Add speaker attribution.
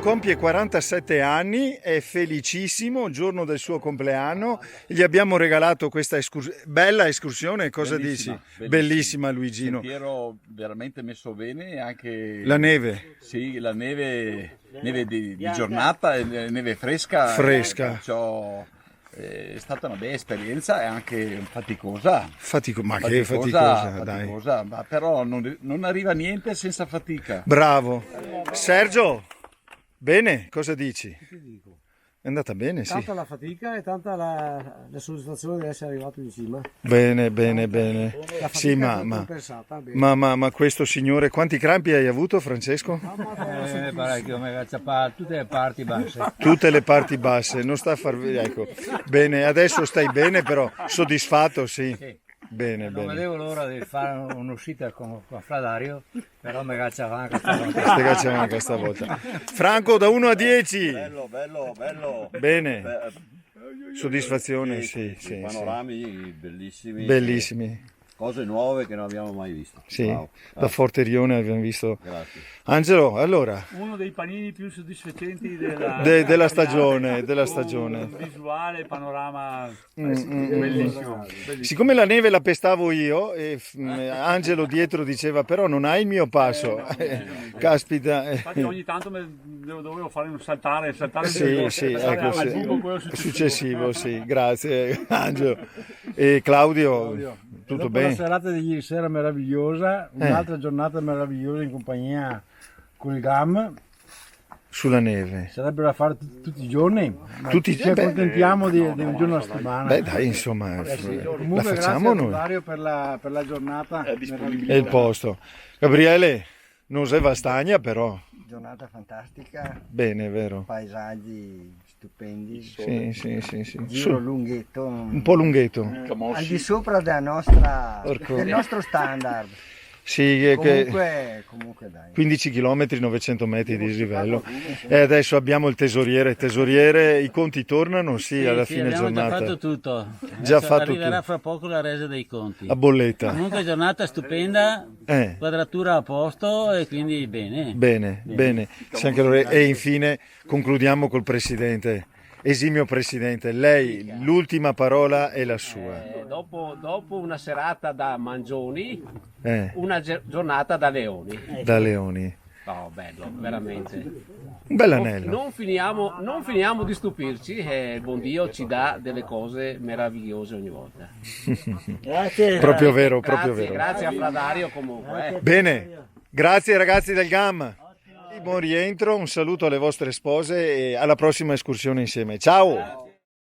Speaker 1: compie 47 anni, è felicissimo, giorno del suo compleanno. Gli abbiamo regalato questa bella escursione, cosa
Speaker 2: Bellissima,
Speaker 1: dici? Bellissima Luigino.
Speaker 2: Sentiero veramente messo bene, anche
Speaker 1: La neve.
Speaker 2: Sì, la neve di giornata, neve fresca.
Speaker 1: Fresca.
Speaker 2: Perciò è stata una bella esperienza e anche faticosa.
Speaker 1: Ma che faticosa, dai.
Speaker 2: Faticosa, ma però non arriva niente senza fatica.
Speaker 1: Bravo. Sergio, bene, cosa dici?
Speaker 3: Che ti dico?
Speaker 1: È andata bene, sì.
Speaker 3: Tanta la fatica e tanta la soddisfazione di essere arrivato in cima.
Speaker 1: Bene, bene, bene.
Speaker 3: La
Speaker 1: Sì,
Speaker 3: fatica
Speaker 1: ma,
Speaker 3: è
Speaker 1: ma,
Speaker 3: compensata, bene.
Speaker 1: ma questo signore, quanti crampi hai avuto, Francesco?
Speaker 4: Parecchio, tutte le parti basse.
Speaker 1: Tutte le parti basse, non sta a far vedere, ecco. Bene, adesso stai bene, però soddisfatto, sì. Bene,
Speaker 4: Non
Speaker 1: bene.
Speaker 4: vedevo l'ora di fare un'uscita con Fladario, però mi caccia avanti stavolta.
Speaker 1: Ste cacciamo anche stavolta. Franco, da 1 a 10.
Speaker 5: Bello, bello, bello.
Speaker 1: Bene.
Speaker 5: Beh,
Speaker 1: Soddisfazione, sì, sì, sì.
Speaker 5: panorami bellissimi.
Speaker 1: Bellissimi.
Speaker 5: Cose nuove che non abbiamo mai visto.
Speaker 1: Sì,
Speaker 5: Wow.
Speaker 1: da Forte Rione abbiamo visto.
Speaker 5: Grazie.
Speaker 1: Angelo, allora,
Speaker 6: Uno dei panini più soddisfacenti della
Speaker 1: della stagione, della stagione.
Speaker 6: Un visuale, panorama
Speaker 1: Bellissimo.
Speaker 6: bellissimo.
Speaker 1: Siccome la neve la pestavo io, e Angelo dietro diceva però non hai il mio passo. Caspita.
Speaker 6: Infatti ogni tanto dovevo fare un saltare
Speaker 1: Sì, sì, ecco,
Speaker 6: al
Speaker 1: sì.
Speaker 6: buco quello
Speaker 1: Successivo, sì, grazie Angelo. E Claudio, tutto
Speaker 4: Dopo
Speaker 1: bene?
Speaker 4: la serata di ieri sera meravigliosa, un'altra giornata meravigliosa in compagnia con il GAM,
Speaker 1: Sulla neve.
Speaker 4: sarebbero da fare tutti i giorni, ma
Speaker 1: Tutti-
Speaker 4: ci accontentiamo di un giorno a settimana.
Speaker 1: Beh dai, insomma, la
Speaker 4: Comunque
Speaker 1: facciamo
Speaker 4: grazie
Speaker 1: noi.
Speaker 4: a Dario per la giornata
Speaker 1: È il
Speaker 4: meravigliosa.
Speaker 1: posto. Gabriele, non sei Vastagna però.
Speaker 7: Giornata fantastica,
Speaker 1: Bene, vero.
Speaker 7: paesaggi stupendi,
Speaker 1: Sì, sì, sì, sì.
Speaker 7: giro
Speaker 1: Su,
Speaker 7: lunghetto,
Speaker 1: un po' lunghetto.
Speaker 7: al di sopra del
Speaker 1: Porco.
Speaker 7: nostro standard.
Speaker 1: Sì,
Speaker 7: Comunque dai.
Speaker 1: 15 km, 900 metri di dislivello. E adesso abbiamo il tesoriere. Tesoriere, i conti tornano? Sì, alla fine
Speaker 8: abbiamo
Speaker 1: giornata.
Speaker 8: già fatto tutto.
Speaker 1: Già
Speaker 8: Adesso
Speaker 1: fatto
Speaker 8: arriverà
Speaker 1: tutto.
Speaker 8: fra poco la resa dei conti.
Speaker 1: A bolletta.
Speaker 8: Comunque giornata stupenda, quadratura a posto e quindi bene.
Speaker 1: Bene, bene. Sì, anche loro. E infine concludiamo col Presidente. Esimio Presidente, lei l'ultima parola è la sua.
Speaker 9: Dopo una serata da mangioni,
Speaker 1: Eh,
Speaker 9: una giornata da leoni.
Speaker 1: da Leoni.
Speaker 9: Oh, bello, veramente.
Speaker 1: Un bell'anello.
Speaker 9: Non finiamo di stupirci e il buon Dio ci dà delle cose meravigliose ogni volta.
Speaker 1: Proprio vero, proprio
Speaker 9: Grazie,
Speaker 1: vero.
Speaker 9: grazie a Fladario comunque.
Speaker 1: Bene, grazie ragazzi del GAM. Buon rientro, un saluto alle vostre spose e alla prossima escursione insieme. Ciao!